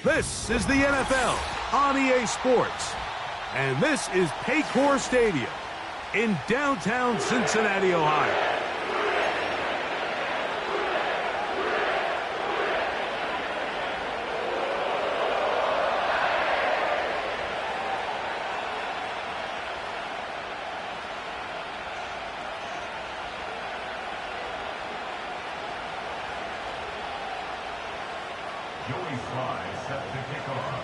This is the NFL on EA Sports, and this is Paycor Stadium in downtown Cincinnati, Ohio. Set to kick off.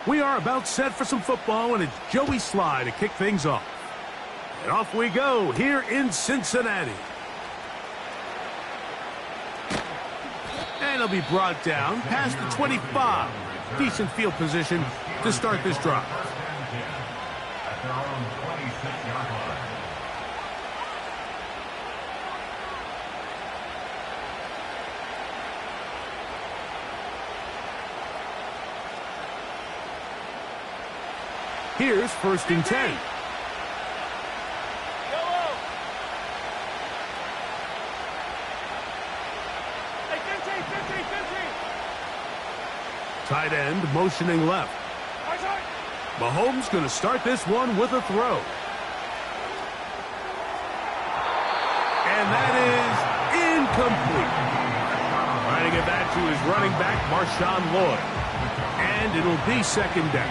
We are about set for some football, and it's Joey Sly to kick things off. And off we go here in Cincinnati. And he'll be brought down past the 25. Decent field position to start this drive. At their own 26-yard line. Here's 1st and 10. Tight end motioning left. Mahomes going to start this one with a throw. And that is incomplete. Trying to get that to his running back, Marshawn Lloyd. And it'll be 2nd down.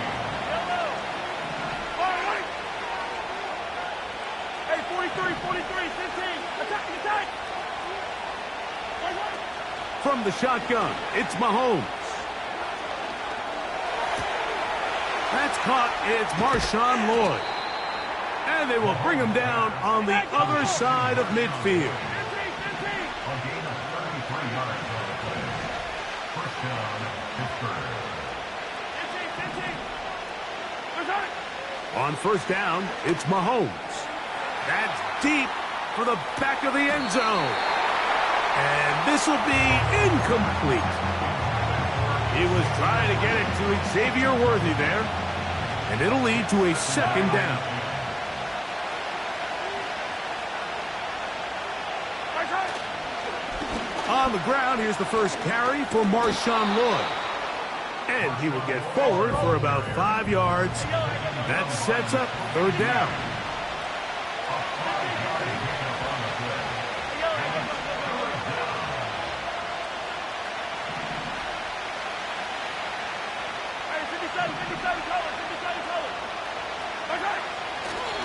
Hey, 43, 15. Attack. From the shotgun, it's Mahomes. That's caught. It's Marshawn Lloyd. And they will bring him down on the other side of midfield. A gain of 33 yards on the play. 1st down, Pittsburgh. On 1st down, it's Mahomes. That's deep for the back of the end zone. And this will be incomplete. He was trying to get it to Xavier Worthy there. And it'll lead to a 2nd down. On the ground, here's the first carry for Marshawn Lloyd. And he will get forward for about 5 yards. That sets up 3rd down.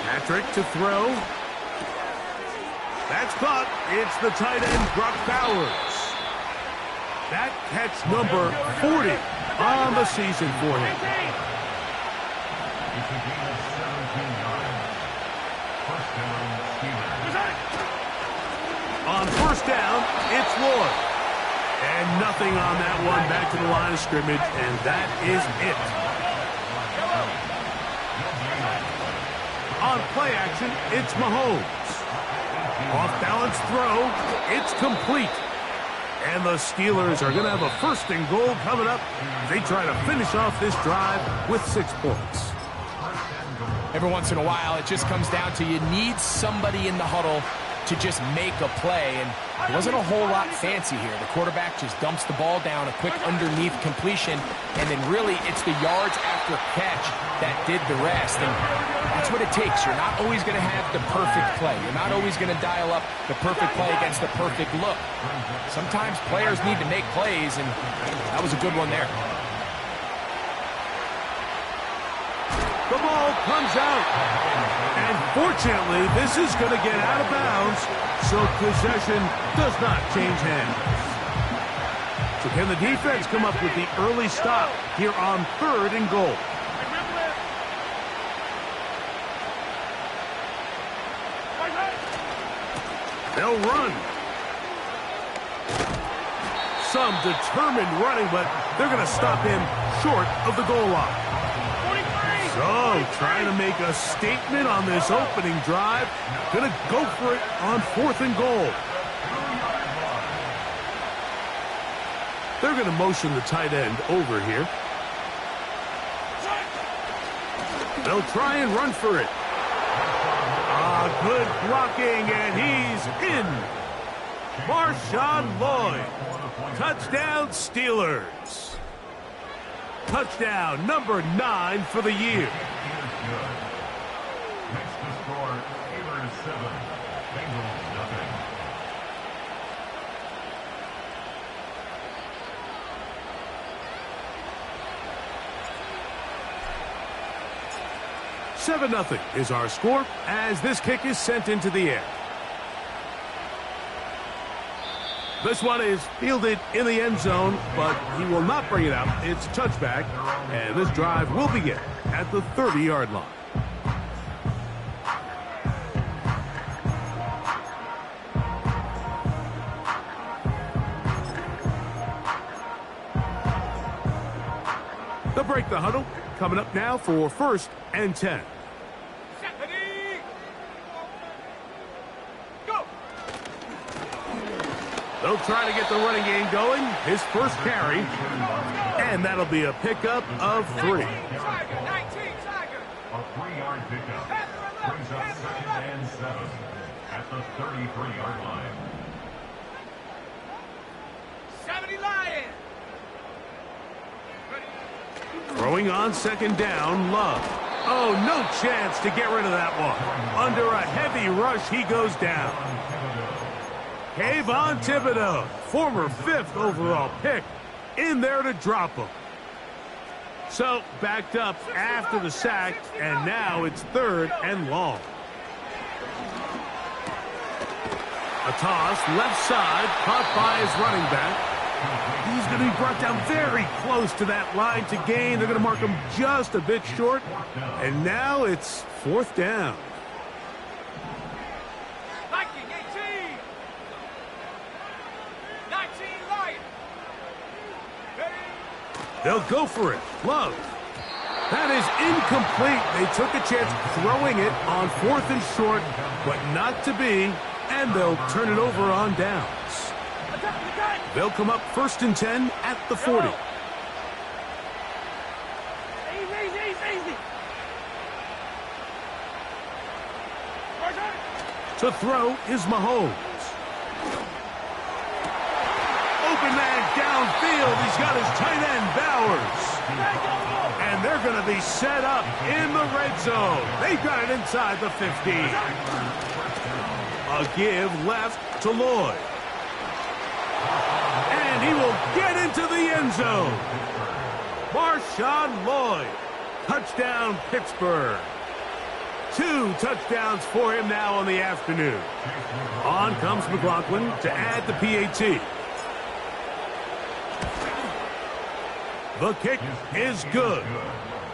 Patrick to throw. That's caught. It's the tight end, Brock Bowers. That catch number 40 on the season for him. It's a gain of 17 yards. 1st down, Steelers. On 1st down, it's Lloyd. And nothing on that one. Back to the line of scrimmage, and that is it. On play action, it's Mahomes. Off-balance throw, it's complete. And the Steelers are going to have a 1st and goal coming up. They try to finish off this drive with 6 points. Every once in a while, it just comes down to you need somebody in the huddle to just make a play, and it wasn't a whole lot fancy here. The quarterback just dumps the ball down, a quick underneath completion, and then really it's the yards after catch that did the rest, and that's what it takes. You're not always going to have the perfect play. You're not always going to dial up the perfect play against the perfect look. Sometimes players need to make plays, and that was a good one there. The ball comes out. And fortunately, this is going to get out of bounds, so possession does not change hands. So can the defense come up with the early stop here on 3rd and goal? They'll run. Some determined running, but they're going to stop him short of the goal line. So, trying to make a statement on this opening drive. Going to go for it on 4th and goal. They're going to motion the tight end over here. They'll try and run for it. Good blocking, and he's in. Marshawn Lloyd. Touchdown, Steelers. Touchdown number 9 for the year. Next to score, Steelers 7, Bengals nothing. Seven 0 is our score as this kick is sent into the air. This one is fielded in the end zone, but he will not bring it out. It's a touchback, and this drive will begin at the 30-yard line. They'll break the huddle. Coming up now for 1st and 10. They'll try to get the running game going. His first carry. And that'll be a pickup of 3. A 3-yard pickup brings up 2nd and 7 at the 33-yard line. 70 Lions. Throwing on 2nd down, Love. Oh, no chance to get rid of that one. Under a heavy rush, he goes down. Kayvon Thibodeau, former 5th overall pick, in there to drop him. So, backed up after the sack, and now it's 3rd and long. A toss, left side, caught by his running back. He's going to be brought down very close to that line to gain. They're going to mark him just a bit short. And now it's 4th down. Viking 18. 19 Lions. They'll go for it. Love. That is incomplete. They took a chance throwing it on 4th and short, but not to be. And they'll turn it over on downs. They'll come up 1st and 10 at the 40. Easy. To throw is Mahomes. Open man downfield. He's got his tight end, Bowers. And they're going to be set up in the red zone. They've got it inside the 15. A give left to Lloyd. And he will get into the end zone. Marshawn Lloyd. Touchdown, Pittsburgh. 2 touchdowns for him now on the afternoon. On comes McLaughlin to add the PAT. The kick is good.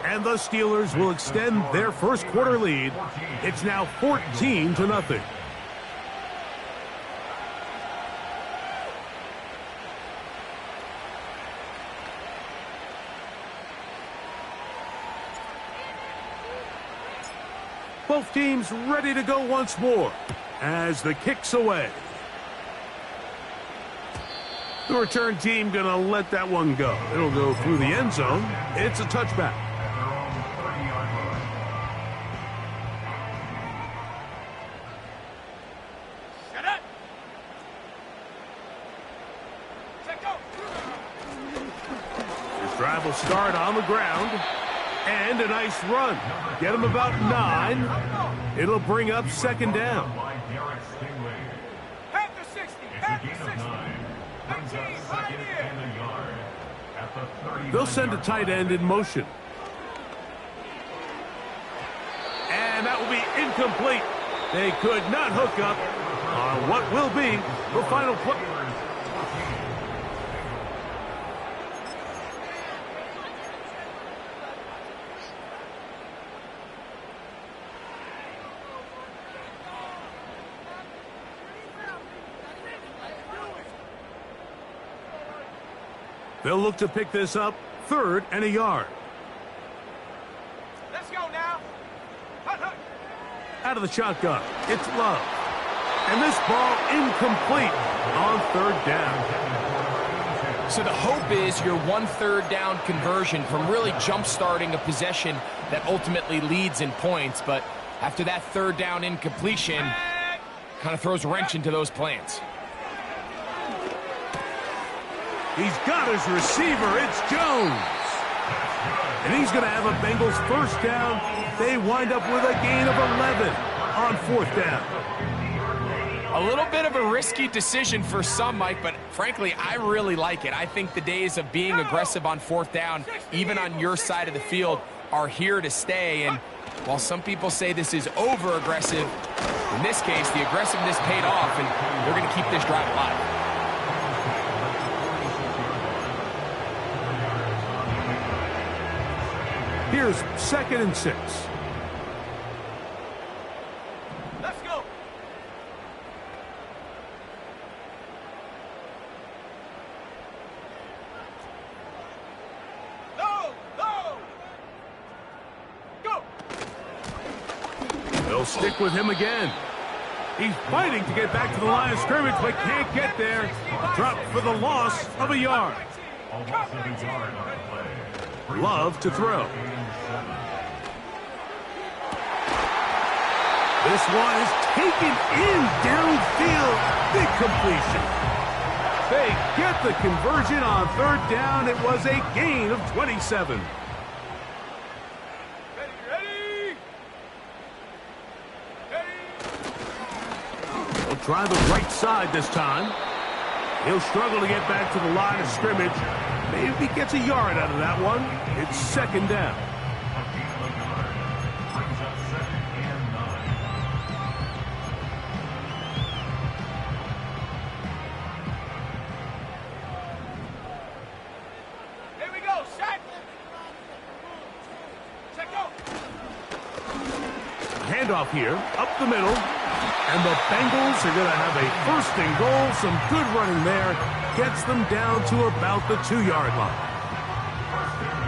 And the Steelers will extend their first quarter lead. It's now 14-0. Both teams ready to go once more as the kick's away. The return team going to let that one go. It'll go through the end zone. It's a touchback. Shut up. Set go. This drive will start on the ground. And a nice run. Get him about 9. It'll bring up 2nd down. Half the 60. Half the 60. 19, right here. They'll send a tight end in motion. And that will be incomplete. They could not hook up on what will be the final play. They'll look to pick this up, 3rd and a yard. Let's go now. Out of the shotgun, it's Love. And this ball incomplete on 3rd down. So the hope is your 1/3 down conversion from really jump-starting a possession that ultimately leads in points. But after that 3rd down incompletion, kind of throws a wrench into those plans. He's got his receiver. It's Jones. And he's going to have a Bengals 1st down. They wind up with a gain of 11 on 4th down. A little bit of a risky decision for some, Mike, but frankly, I really like it. I think the days of being aggressive on 4th down, even on your side of the field, are here to stay. And while some people say this is over-aggressive, in this case, the aggressiveness paid off, and they're going to keep this drive alive. Here's 2nd and 6. Let's go. No, no. Go. They'll stick with him again. He's fighting to get back to the line of scrimmage, but can't get there. Dropped for the loss of a yard. Love to throw. This one is taken in downfield. Big completion. They get the conversion on 3rd down. It was a gain of 27. Ready. He'll try the right side this time. He'll struggle to get back to the line of scrimmage. Maybe he gets a yard out of that one. It's 2nd down. Here we go. Set. Check go. Handoff here, up the middle. And the Bengals are going to have a 1st and goal. Some good running there. Gets them down to about the 2-yard line.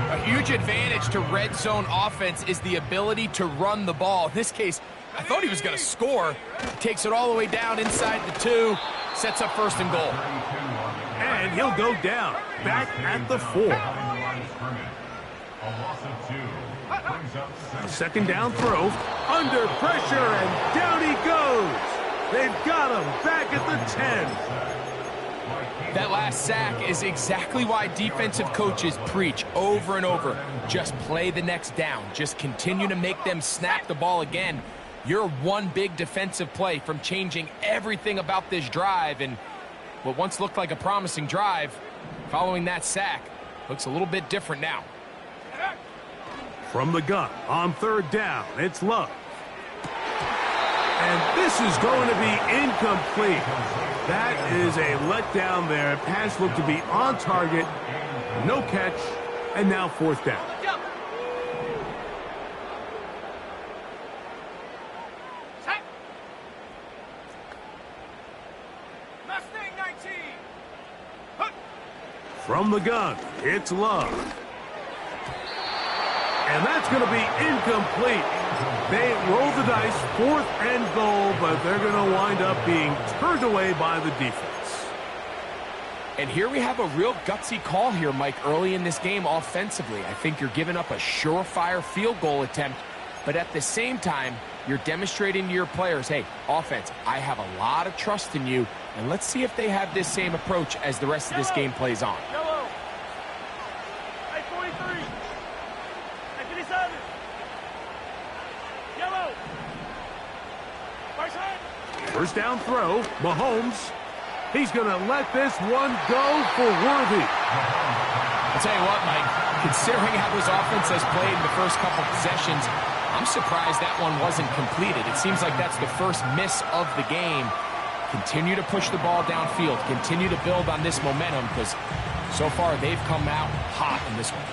A huge advantage to red zone offense is the ability to run the ball. In this case, I thought he was going to score. Takes it all the way down inside the 2. Sets up 1st and goal. And he'll go down. Back at the 4. A 2nd down throw. Under pressure, and down he goes. They've got him back at the 10. That last sack is exactly why defensive coaches preach over and over. Just play the next down. Just continue to make them snap the ball again. You're one big defensive play from changing everything about this drive. And what once looked like a promising drive, following that sack, looks a little bit different now. From the gun on 3rd down, it's Love. And this is going to be incomplete. That is a letdown there. Pass looked to be on target. No catch. And now 4th down. Set. Mustang 19. From the gun, it's Love. And that's going to be incomplete. They roll the dice, 4th and goal, but they're going to wind up being turned away by the defense. And here we have a real gutsy call here, Mike, early in this game offensively. I think you're giving up a surefire field goal attempt, but at the same time, you're demonstrating to your players, hey, offense, I have a lot of trust in you, and let's see if they have this same approach as the rest of this game plays on. Yellow. 43. 57. Yellow. Right side. 1st down throw, Mahomes. He's going to let this one go for Worthy. I'll tell you what, Mike, considering how this offense has played in the first couple possessions, I'm surprised that one wasn't completed. It seems like that's the first miss of the game. Continue to push the ball downfield. Continue to build on this momentum because so far they've come out hot in this one.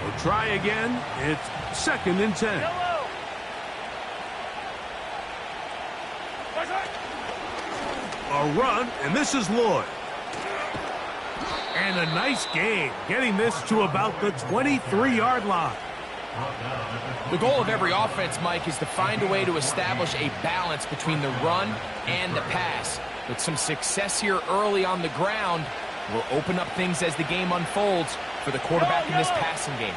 We'll try again. It's 2nd and 10. Yellow. Right side. A run, and this is Lloyd. And a nice gain, getting this to about the 23-yard line. The goal of every offense, Mike, is to find a way to establish a balance between the run and the pass. But some success here early on the ground will open up things as the game unfolds for the quarterback in this passing game.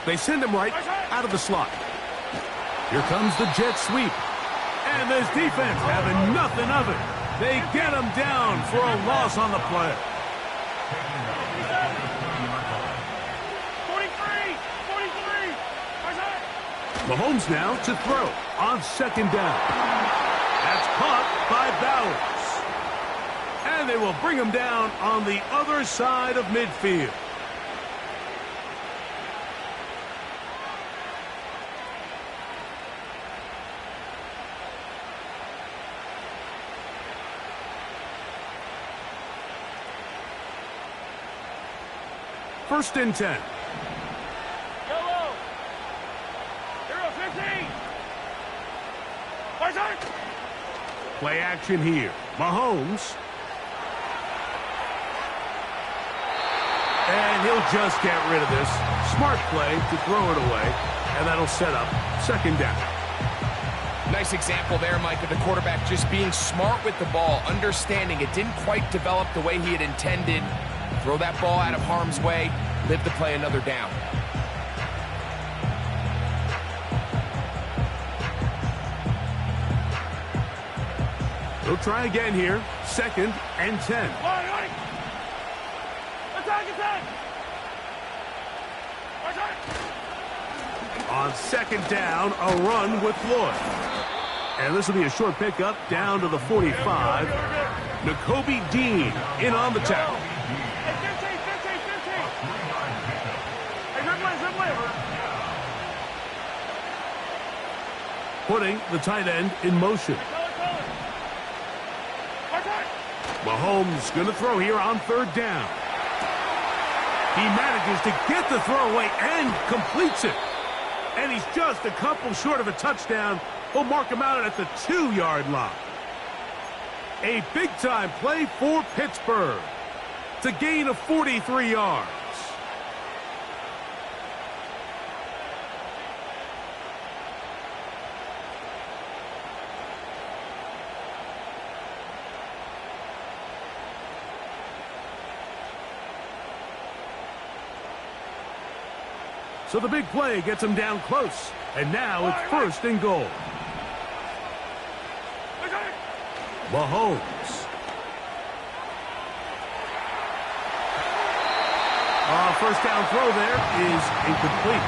They send him right out of the slot. Here comes the jet sweep. And this defense having nothing of it. They get him down for a loss on the play. 43! 43! Mahomes now to throw on second down. That's caught by Bowers. And they will bring him down on the other side of midfield. First and 10. Yellow! Hero 15! Barzak! Play action here. Mahomes. And he'll just get rid of this. Smart play to throw it away. And that'll set up second down. Nice example there, Mike, of the quarterback just being smart with the ball, understanding it didn't quite develop the way he had intended. Throw that ball out of harm's way, live to play another down. He'll try again here. Second and 10. Right! Attack! Barzak! On second down, a run with Floyd. And this will be a short pickup down to the 45. N'Kobe Dean in on the tackle. Hey, 15! Hey, Ripley! Putting the tight end in motion. Barzak! Mahomes going to throw here on third down. He manages to get the throw away and completes it. And he's just a couple short of a touchdown. We'll mark him out at the 2-yard line. A big-time play for Pittsburgh. It's a gain of 43 yards. So the big play gets him down close. And now it's first and goal. Mahomes. First down throw there is incomplete.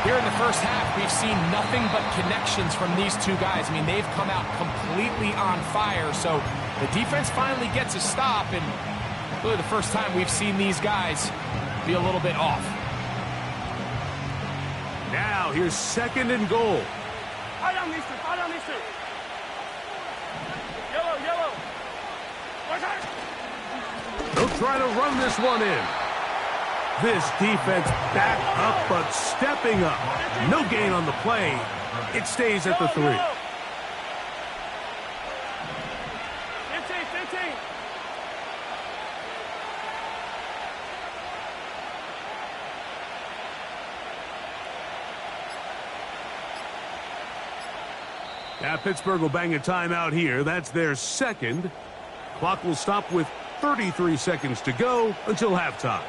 Here in the first half, we've seen nothing but connections from these two guys. I mean, they've come out completely on fire. So the defense finally gets a stop, and really the first time we've seen these guys be a little bit off. Now here's second and goal. Yellow! Barzak! They'll try to run this one in. This defense back up, but stepping up. No gain on the play. It stays at the 3. 15! Now Pittsburgh will bang a timeout here. That's their second. Clock will stop with 33 seconds to go until halftime.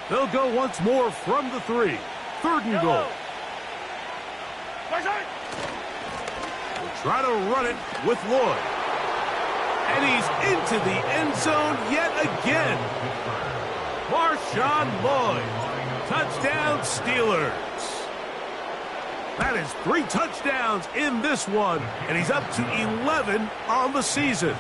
They'll go once more from the 3. Third and goal. Barzak! We'll try to run it with Lloyd. And he's into the end zone yet again. Marshawn Lloyd. Touchdown Steelers. That is 3 touchdowns in this one, and he's up to 11 on the season.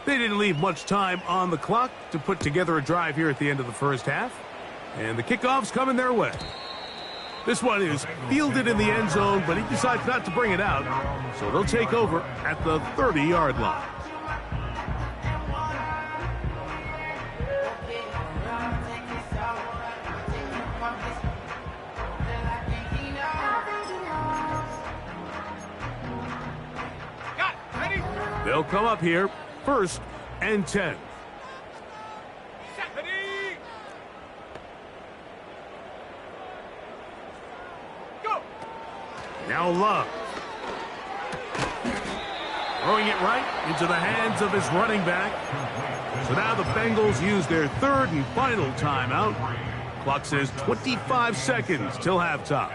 They didn't leave much time on the clock to put together a drive here at the end of the first half. And the kickoff's coming their way. This one is fielded in the end zone, but he decides not to bring it out. So they'll take over at the 30-yard line. They'll come up here, 1st and 10. Now Love. Throwing it right into the hands of his running back. So now the Bengals use their 3rd and final timeout. Clock says 25 seconds till halftime.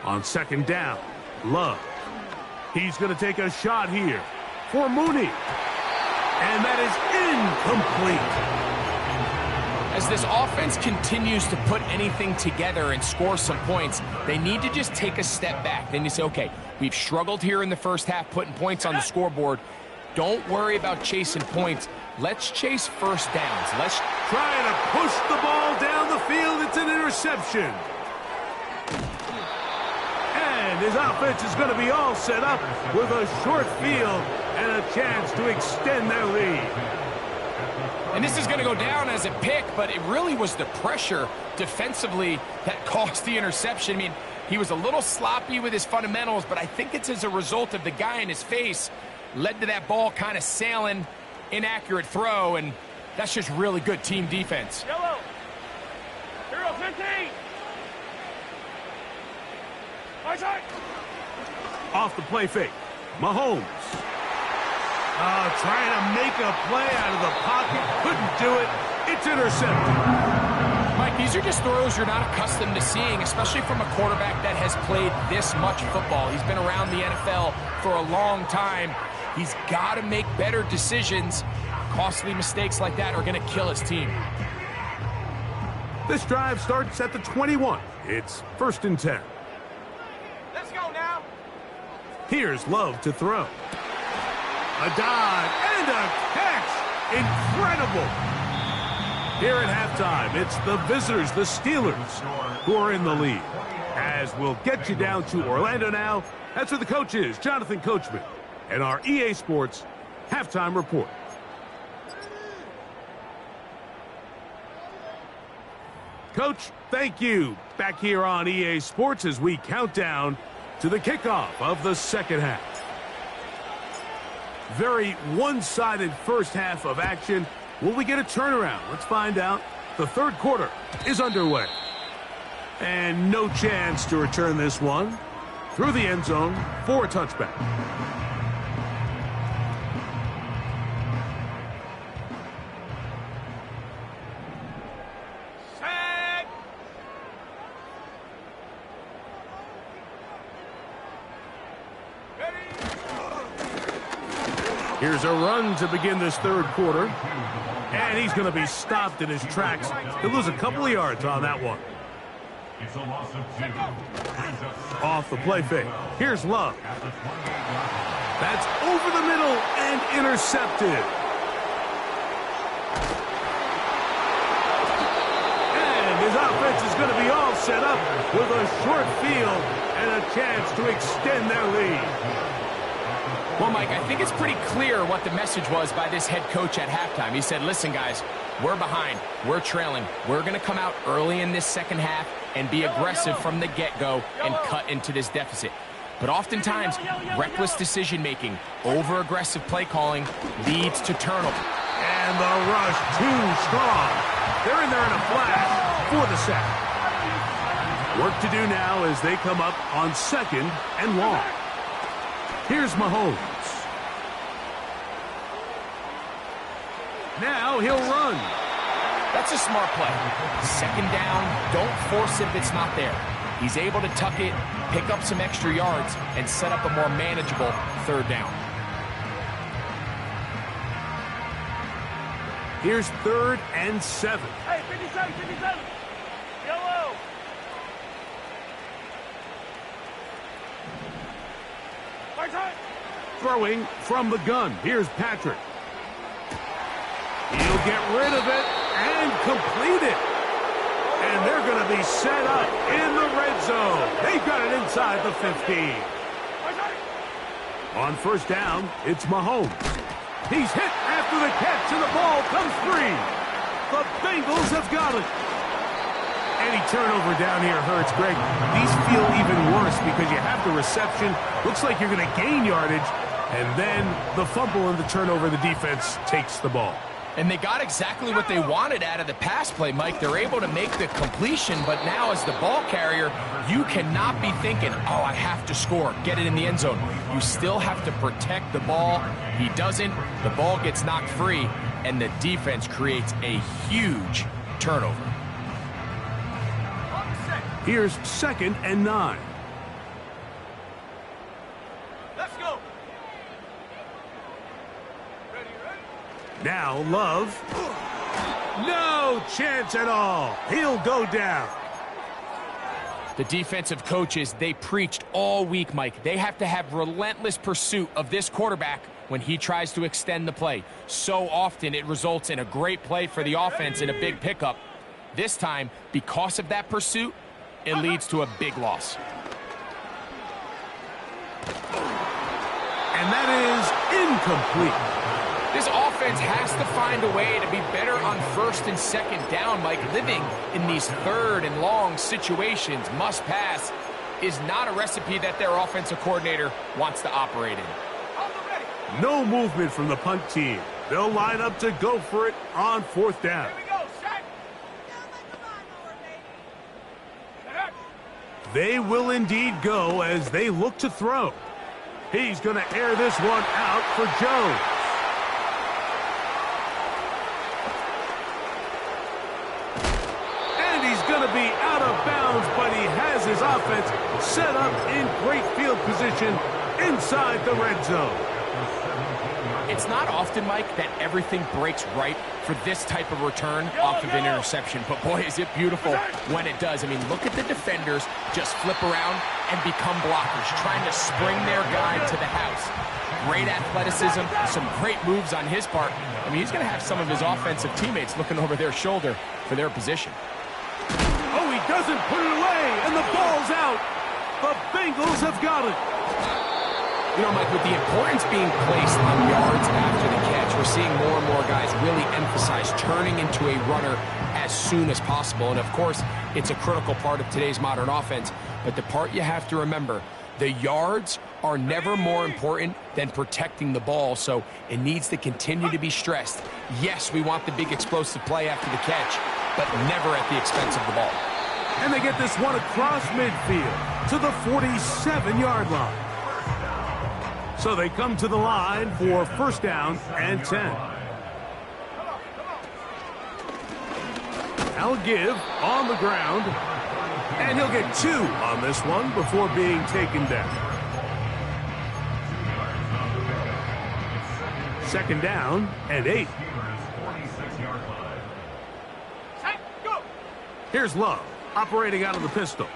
On 2nd down, Love. He's going to take a shot here for Mooney. And that is incomplete. As this offense continues to put anything together and score some points, they need to just take a step back. Then you say, okay, we've struggled here in the first half putting points on the scoreboard. Don't worry about chasing points. Let's chase first downs. Let's try to push the ball down the field. It's an interception. And his offense is going to be all set up with a short field and a chance to extend their lead. And this is going to go down as a pick, but it really was the pressure defensively that caused the interception. I mean, he was a little sloppy with his fundamentals, but I think it's as a result of the guy in his face led to that ball kind of sailing, inaccurate throw, and that's just really good team defense. Yellow. Hero 15. My side. Off the play fake, Mahomes. Trying to make a play out of the pocket. Couldn't do it. It's intercepted. Mike, these are just throws you're not accustomed to seeing, especially from a quarterback that has played this much football. He's been around the NFL for a long time. He's got to make better decisions. Costly mistakes like that are going to kill his team. This drive starts at the 21. It's 1st and 10. Let's go now. Here's Love to throw. A dive and a catch. Incredible. Here at halftime, it's the visitors, the Steelers, who are in the lead. As we'll get you down to Orlando now, that's where the coach is, Jonathan Coachman, and our EA Sports halftime report. Coach, thank you. Back here on EA Sports as we count down to the kickoff of the second half. Very one-sided first half of action. Will we get a turnaround? Let's find out. The 3rd quarter is underway. And no chance to return this one through the end zone for a touchback. Here's a run to begin this 3rd quarter. And he's going to be stopped in his tracks. He'll lose a couple of yards on that one. It's a loss of 2. Off the play fake. Here's Love. That's over the middle and intercepted. And his offense is going to be all set up with a short field and a chance to extend their lead. Well, Mike, I think it's pretty clear what the message was by this head coach at halftime. He said, listen, guys, we're behind. We're trailing. We're going to come out early in this second half and be aggressive from the get-go and cut into this deficit. But oftentimes, reckless decision-making, over-aggressive play calling leads to turnover. And the rush too strong. They're in there in a flash for the sack. Work to do now as they come up on 2nd and long. Here's Mahomes. Now he'll run. That's a smart play. 2nd down, don't force it if it's not there. He's able to tuck it, pick up some extra yards, and set up a more manageable 3rd down. Here's 3rd and 7. Hey, 57, 57. Yellow. throwing from the gun. Here's Patrick. He'll get rid of it and complete it. And they're going to be set up in the red zone. They've got it inside the 15. On first down, it's Mahomes. He's hit after the catch, and the ball comes free. The Bengals have got it. Any turnover down here hurts, Greg. These feel even worse because you have the reception. Looks like you're going to gain yardage. And then the fumble and the turnover, the defense takes the ball. And they got exactly what they wanted out of the pass play, Mike. They're able to make the completion, but now as the ball carrier, you cannot be thinking, oh, I have to score, get it in the end zone. You still have to protect the ball. He doesn't. The ball gets knocked free, and the defense creates a huge turnover. Here's 2nd and 9. Let's go. Now Love. No chance at all. He'll go down. The defensive coaches, they preached all week, Mike. They have to have relentless pursuit of this quarterback when he tries to extend the play. So often it results in a great play for the offense and a big pickup. This time, because of that pursuit, it leads to a big loss. And that is incomplete. This offense has to find a way to be better on 1st and 2nd down, Mike. Living in these 3rd and long situations, must pass, is not a recipe that their offensive coordinator wants to operate in. No movement from the punt team. They'll line up to go for it on 4th down. Here we go, set. They will indeed go as they look to throw. He's going to air this one out for Jones. And he's going to be out of bounds, but he has his offense set up in great field position inside the red zone. It's not often, Mike, that everything breaks right for this type of return off of an interception. But, boy, is it beautiful when it does. I mean, look at the defenders just flip around and become blockers, trying to spring their guy to the house. Great athleticism, some great moves on his part. I mean, he's going to have some of his offensive teammates looking over their shoulder for their position. Oh, he doesn't put it away, and the ball's out. The Bengals have got it. You know, Mike, with the importance being placed on yards after the catch, we're seeing more and more guys really emphasize turning into a runner as soon as possible. And, of course, it's a critical part of today's modern offense. But the part you have to remember, the yards are never more important than protecting the ball, so it needs to continue to be stressed. Yes, we want the big explosive play after the catch, but never at the expense of the ball. And they get this one across midfield to the 47-yard line. So they come to the line for 1st down and 10. I'll give on the ground. And he'll get 2 on this one before being taken down. 2nd down and 8. Here's Love operating out of the pistol.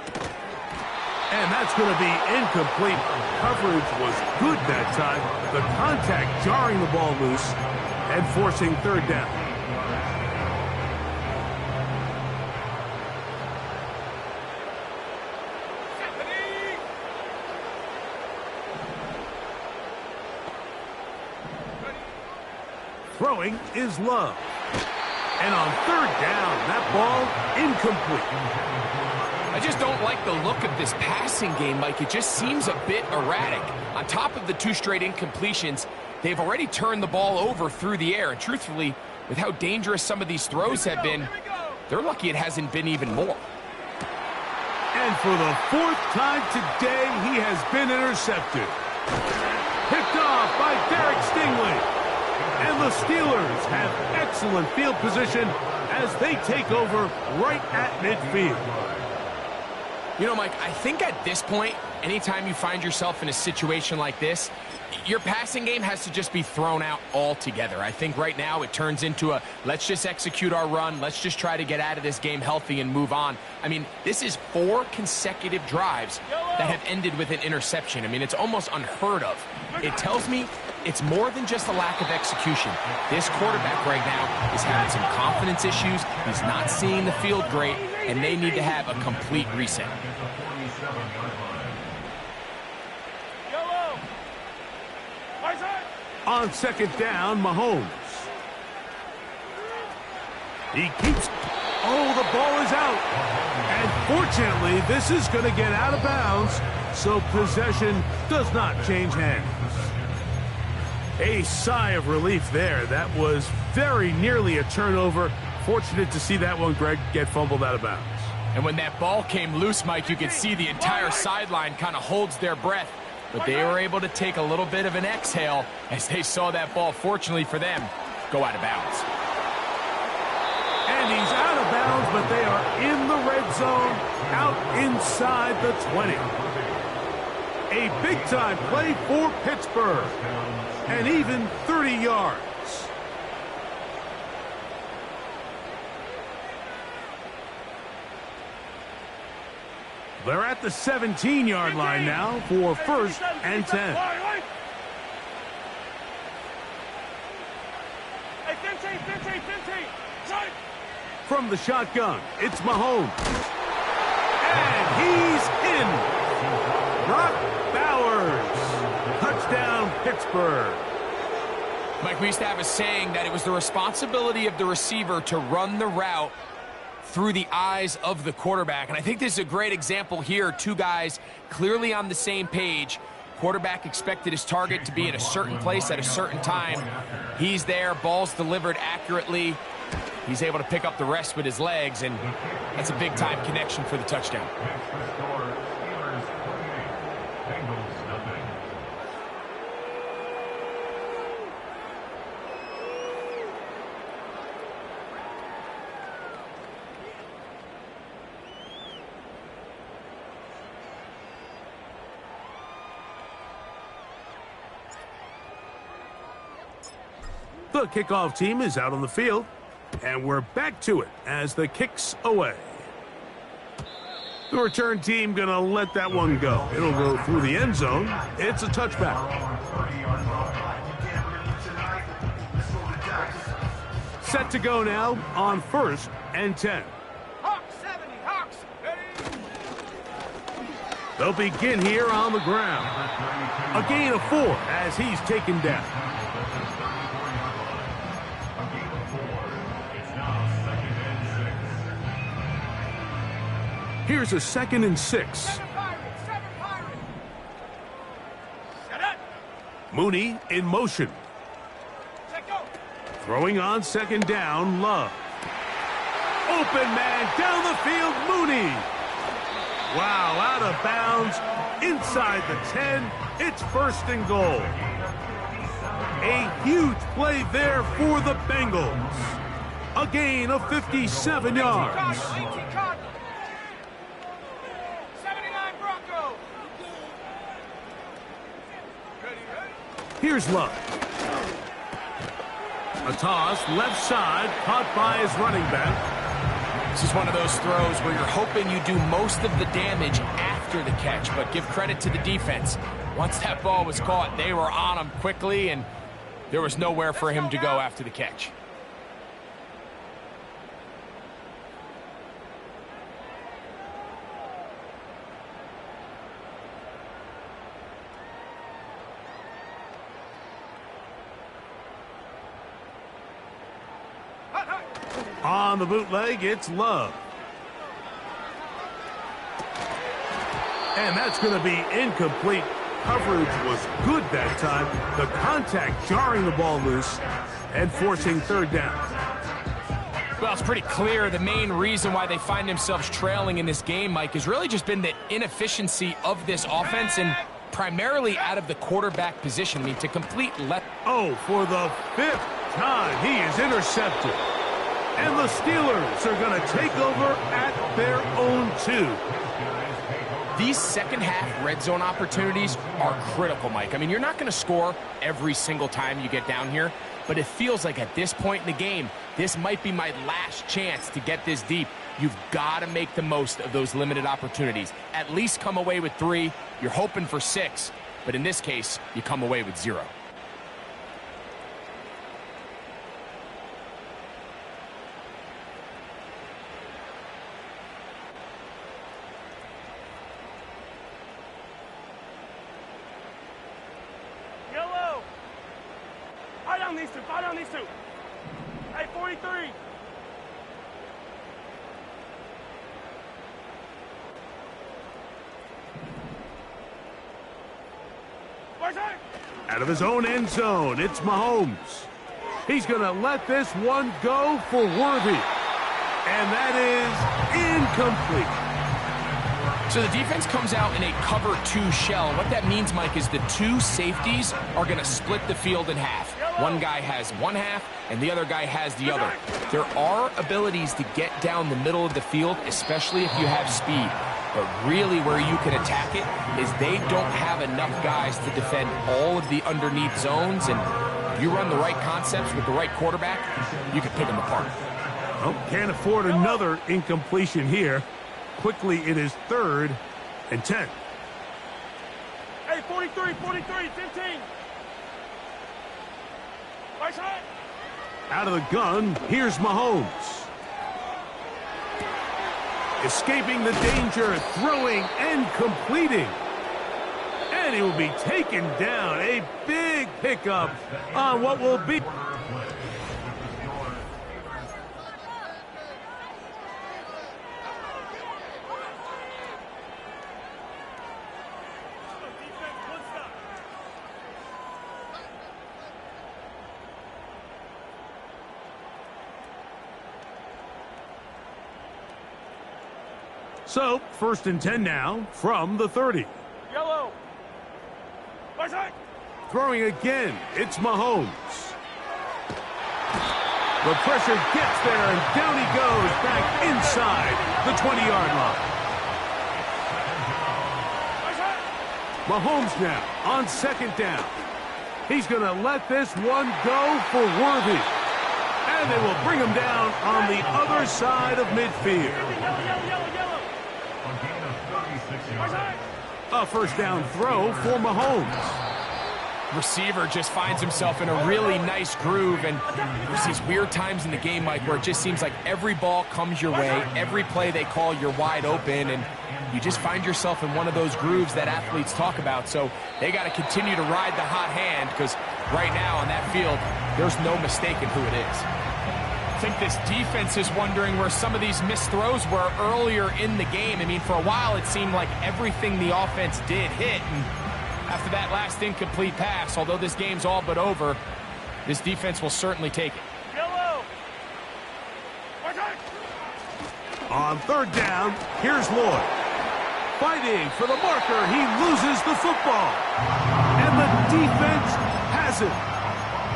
And that's going to be incomplete. Coverage was good that time. The contact jarring the ball loose and forcing 3rd down. Throwing is Love. And on 3rd down, that ball incomplete. I just don't like the look of this passing game, Mike. It just seems a bit erratic. On top of the 2 straight incompletions, they've already turned the ball over through the air. And truthfully, with how dangerous some of these throws have been, they're lucky it hasn't been even more. And for the 4th time today, he has been intercepted. Picked off by Derek Stingley. And the Steelers have excellent field position as they take over right at midfield. You know, Mike, I think at this point, anytime you find yourself in a situation like this, your passing game has to just be thrown out altogether. I think right now it turns into a, let's just execute our run, let's just try to get out of this game healthy and move on. I mean, this is 4 consecutive drives that have ended with an interception. I mean, it's almost unheard of. it tells me it's more than just a lack of execution. This quarterback right now is having some confidence issues. He's not seeing the field great, and they need to have a complete reset. On second down, Mahomes. He keeps... Oh, the ball is out. And fortunately, this is going to get out of bounds, so possession does not change hands. A sigh of relief there. That was very nearly a turnover. Fortunate to see that one, Greg, get fumbled out of bounds. And when that ball came loose, Mike, you could see the entire sideline kind of holds their breath. But they were able to take a little bit of an exhale as they saw that ball, fortunately for them, go out of bounds. And he's out of bounds, but they are in the red zone, out inside the 20. A big-time play for Pittsburgh, and even 30 yards. They're at the 17-yard line now for 1st and 10. From the shotgun, it's Mahomes. And he's in. Brock Bowers. Touchdown, Pittsburgh. Mike, we used to have a saying that it was the responsibility of the receiver to run the route through the eyes of the quarterback. And I think this is a great example here. Two guys clearly on the same page. Quarterback expected his target to be in a certain place at a certain time. He's there, ball's delivered accurately. He's able to pick up the rest with his legs, and that's a big-time connection for the touchdown. The kickoff team is out on the field, and we're back to it as the kick's away. The return team gonna let that one go. It'll go through the end zone. It's a touchback. Set to go now on 1st and 10. Hawks 70, Hawks, ready? They'll begin here on the ground. A gain of 4 as he's taken down. Here's a 2nd and 6. Mooney in motion. Throwing on 2nd down, Love. Open man down the field, Mooney. Wow, out of bounds, inside the 10. It's 1st and goal. A huge play there for the Bengals. A gain of 57 yards. Here's Love. A toss, left side, caught by his running back. This is one of those throws where you're hoping you do most of the damage after the catch, but give credit to the defense. Once that ball was caught, they were on him quickly, and there was nowhere for him to go after the catch. On the bootleg, it's Love. And that's going to be incomplete. Coverage was good that time. The contact jarring the ball loose and forcing 3rd down. Well, it's pretty clear the main reason why they find themselves trailing in this game, Mike, has really just been the inefficiency of this offense and primarily out of the quarterback position. I mean, to complete left. Oh, for the 5th time, he is intercepted. And the Steelers are going to take over at their own 2. These second-half red zone opportunities are critical, Mike. I mean, you're not going to score every single time you get down here, but it feels like at this point in the game, this might be my last chance to get this deep. You've got to make the most of those limited opportunities. At least come away with 3. You're hoping for 6. but in this case, you come away with 0. Yellow. Fight on these two. Fight on these two. Hey, 43. Out of his own end zone, it's Mahomes. He's going to let this one go for Worthy. And that is incomplete. So the defense comes out in a cover 2 shell. What that means, Mike, is the 2 safeties are going to split the field in half. One guy has one half, and the other guy has the other. There are abilities to get down the middle of the field, especially if you have speed. But really where you can attack it is they don't have enough guys to defend all of the underneath zones, and if you run the right concepts with the right quarterback, you can pick them apart. Well, can't afford another incompletion here. Quickly, it is 3rd and 10. Hey, 43, 15. Right side. Out of the gun, here's Mahomes. Escaping the danger, throwing and completing. And he will be taken down. A big pickup on what will be. So, 1st and 10 now from the 30. Yellow. Right side. Throwing again, it's Mahomes. The pressure gets there, and down he goes back inside the 20-yard line. Right side. Mahomes now on 2nd down. He's going to let this one go for Worthy. And they will bring him down on the other side of midfield. Yellow. A gain of 36 Right yards. side. A 1st down throw for Mahomes. Receiver just finds himself in a really nice groove, and there's these weird times in the game, Mike, where it just seems like every ball comes your way, every play they call, you're wide open, and you just find yourself in one of those grooves that athletes talk about. So they got to continue to ride the hot hand, because right now on that field, there's no mistaking who it is. I think this defense is wondering where some of these missed throws were earlier in the game. I mean, for a while, it seemed like everything the offense did hit, and after that last incomplete pass, although this game's all but over, this defense will certainly take it. Yellow. Right side. On 3rd down, here's Lloyd. Fighting for the marker, he loses the football. And the defense has it.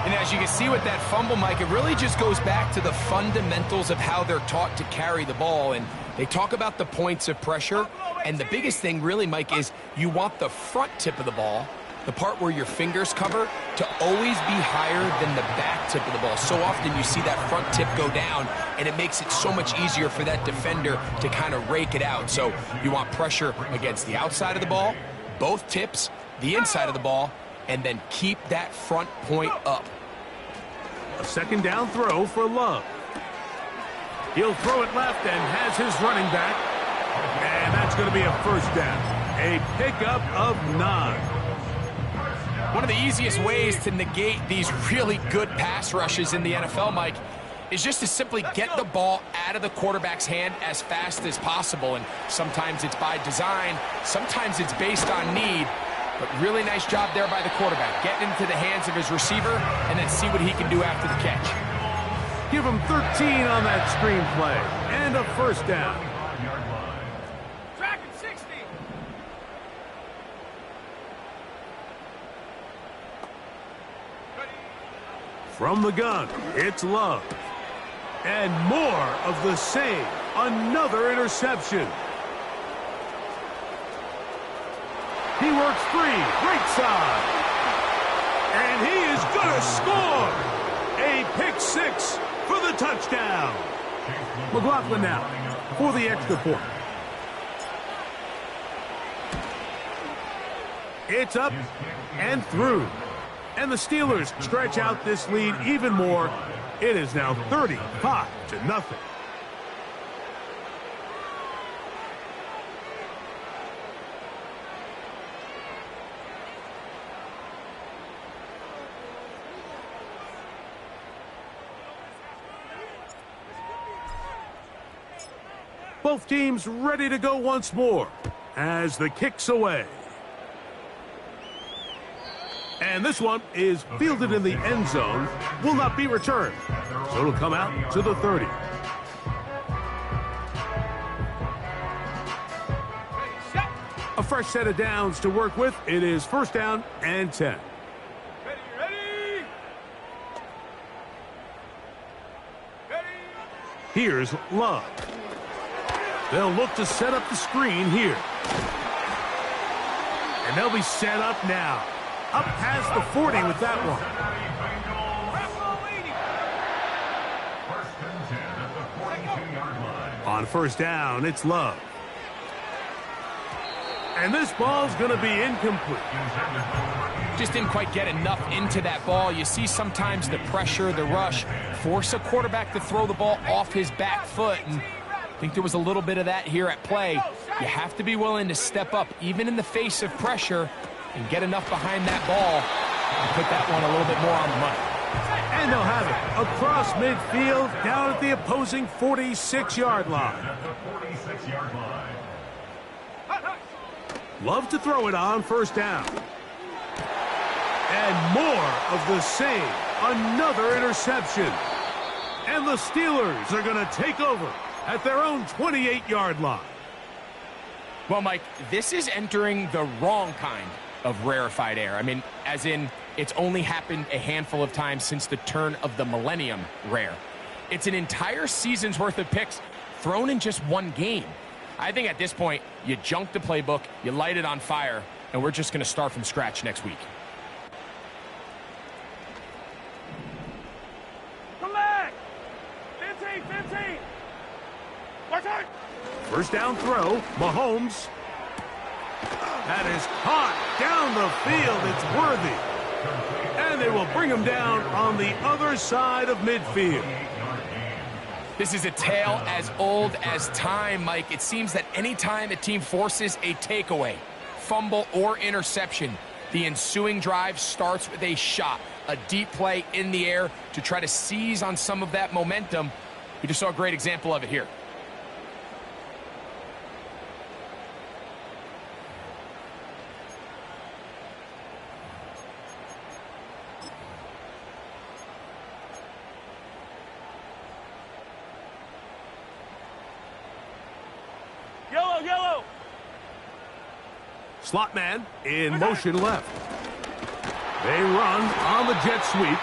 And as you can see with that fumble, Mike, it really just goes back to the fundamentals of how they're taught to carry the ball. And they talk about the points of pressure. And the biggest thing really, Mike, is you want the front tip of the ball, the part where your fingers cover, to always be higher than the back tip of the ball. So often you see that front tip go down, and it makes it so much easier for that defender to kind of rake it out. So you want pressure against the outside of the ball, both tips, the inside of the ball, and then keep that front point up. A 2nd down throw for Love. He'll throw it left and has his running back. And that's going to be a 1st down. A pickup of 9. One of the easiest ways to negate these really good pass rushes in the NFL, Mike, is just to simply get the ball out of the quarterback's hand as fast as possible. And sometimes it's by design, sometimes it's based on need. But really nice job there by the quarterback, getting into the hands of his receiver and then see what he can do after the catch. Give him 13 on that screen play. And a 1st down. Tracking 60. From the gun, it's Love. And more of the same. Another interception. He works free, right side. And he is going to score. A pick 6 for the touchdown. McLaughlin now for the extra point. It's up and through. And the Steelers stretch out this lead even more. It is now 35-0. Both teams ready to go once more as the kick's away. And this one is fielded in the end zone, will not be returned. So it'll come out to the 30. A fresh set of downs to work with. It is first down and 10. Ready. Here's Love. They'll look to set up the screen here. And they'll be set up now. Up past the 40 with that one. On first down, it's Love. And this ball's going to be incomplete. Just didn't quite get enough into that ball. You see sometimes the pressure, the rush, force a quarterback to throw the ball off his back foot. And I think there was a little bit of that here at play. You have to be willing to step up, even in the face of pressure, and get enough behind that ball and put that one a little bit more on the money. And they'll have it across midfield, down at the opposing 46-yard line. Love to throw it on first down. And more of the same. Another interception. And the Steelers are going to take over at their own 28-yard line. Well, Mike, this is entering the wrong kind of rarefied air. I mean, as in, it's only happened a handful of times since the turn of the millennium rare. It's an entire season's worth of picks thrown in just one game. I think at this point, you junk the playbook, you light it on fire, and we're just going to start from scratch next week. Come back. 15. Watch out. First down throw, Mahomes. That is caught down the field. It's worthy. And they will bring him down on the other side of midfield. This is a tale as old as time, Mike. It seems that any time a team forces a takeaway, fumble, or interception, the ensuing drive starts with a shot, a deep play in the air to try to seize on some of that momentum. We just saw a great example of it here. Yellow. Slot man in motion left. They run on the jet sweep.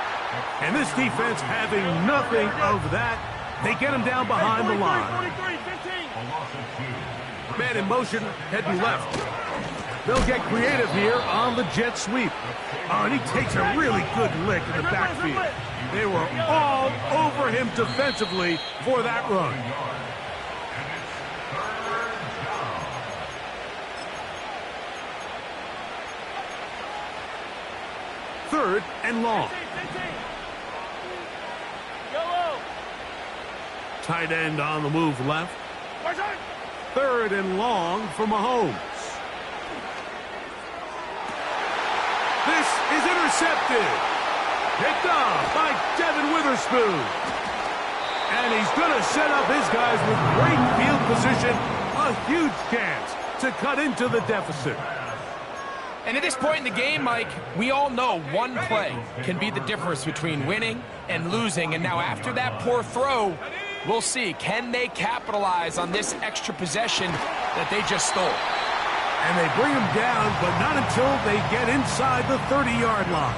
And this defense having nothing of that. They get him down behind the line. 43, 15. Man in motion, heading left. They'll get creative here on the jet sweep. Oh, and he takes a really good lick in the backfield. They were all over him defensively for that run. Third and long. Tight end on the move left. Third and long for Mahomes. This is intercepted. Picked off by Devin Witherspoon. And he's going to set up his guys with great field position. A huge chance to cut into the deficit. And at this point in the game, Mike, we all know one play can be the difference between winning and losing. And now after that poor throw, we'll see, can they capitalize on this extra possession that they just stole? And they bring him down, but not until they get inside the 30-yard line.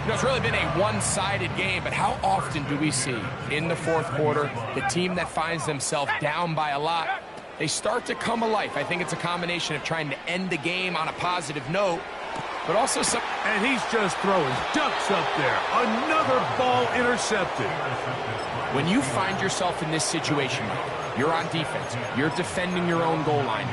You know, it's really been a one-sided game, but how often do we see in the fourth quarter the team that finds themselves down by a lot, they start to come alive? I think it's a combination of trying to end the game on a positive note, but also some... And he's just throwing ducks up there. Another ball intercepted. When you find yourself in this situation, Mike, You're on defense. You're defending your own goal line.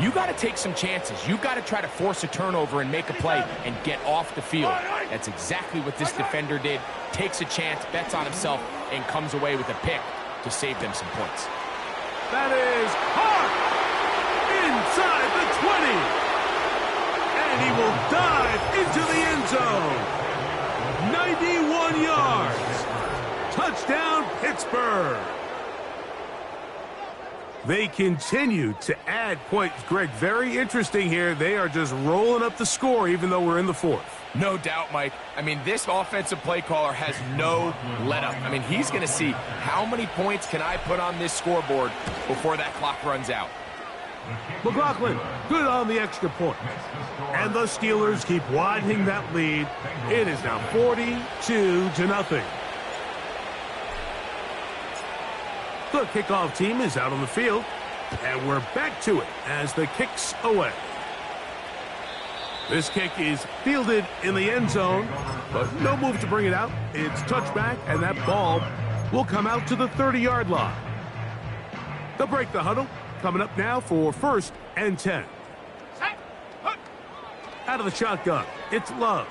You got to take some chances. You got to try to force a turnover and make a play and get off the field. That's exactly what this defender did. Takes a chance, bets on himself, and comes away with a pick to save them some points. That is hard inside the 20. And he will dive into the end zone. 91 yards. Touchdown, Pittsburgh. They continue to add points. Greg, very interesting here. They are just rolling up the score even though we're in the fourth. No doubt, Mike. I mean, this offensive play caller has no let-up. I mean, he's going to see how many points can I put on this scoreboard before that clock runs out. McLaughlin, good on the extra point. And the Steelers keep widening that lead. It is now 42-0. The kickoff team is out on the field, and we're back to it as the kick's away. This kick is fielded in the end zone, but no move to bring it out. It's touchback, and that ball will come out to the 30-yard line. They'll break the huddle. Coming up now for 1st and 10. Out of the shotgun, it's Love.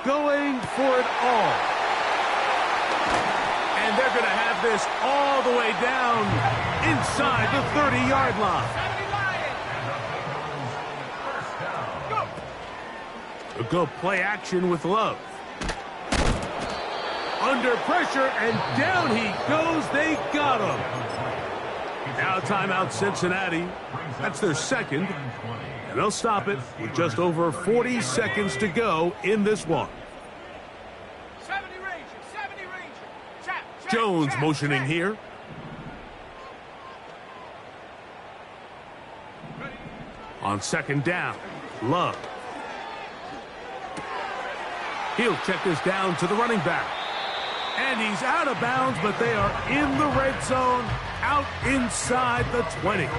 Going for it all. And they're going to have this all the way down inside the 30-yard line. A good play action with Love. Under pressure, and down he goes. They got him. Now timeout Cincinnati. That's their second. And they'll stop it with just over 40 seconds to go in this one. Jones motioning here. On second down, Love. He'll check this down to the running back. And he's out of bounds, but they are in the red zone, out inside the 20.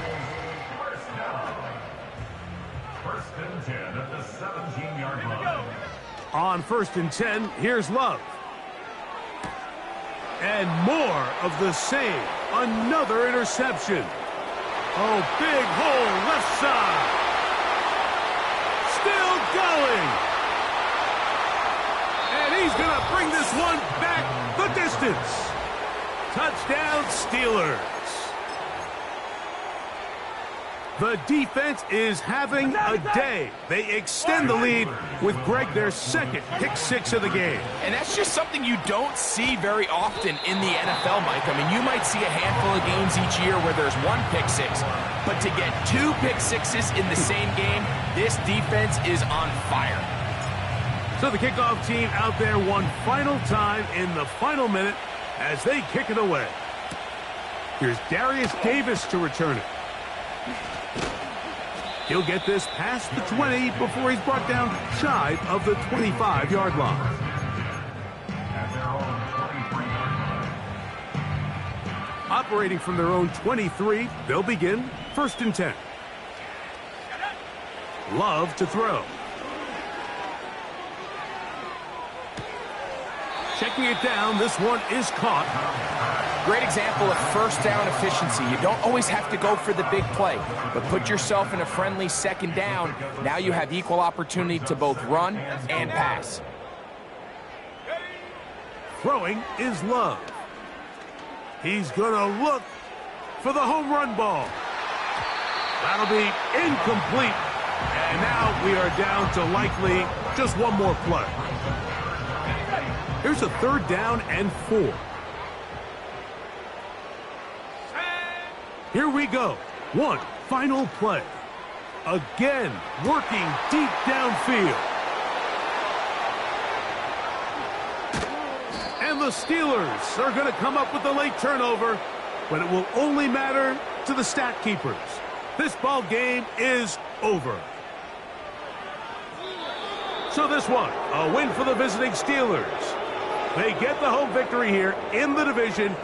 First and 10 at the 17-yard line. On 1st and 10, here's Love. And more of the same. Another interception. Oh, big hole left side. Still going. And he's going to bring this one back the distance. Touchdown, Steelers. The defense is having a day. They extend the lead with Greg, their second pick-6 of the game. And that's just something you don't see very often in the NFL, Mike. I mean, you might see a handful of games each year where there's one pick-6, but to get 2 pick-6s in the same game, this defense is on fire. So the kickoff team out there one final time in the final minute as they kick it away. Here's Darius Davis to return it. He'll get this past the 20 before he's brought down shy of the 25-yard line. Operating from their own 23, they'll begin 1st and 10. Love to throw. Checking it down, this one is caught. Great example of first down efficiency. You don't always have to go for the big play, but put yourself in a friendly second down. Now you have equal opportunity to both run and pass. Throwing is Love. He's going to look for the home run ball. That'll be incomplete. And now we are down to likely just one more play. Here's a 3rd down and 4. Here we go. One final play. Again, working deep downfield. And the Steelers are going to come up with the late turnover, but it will only matter to the stat keepers. This ball game is over. So this one, a win for the visiting Steelers. They get the home victory here in the division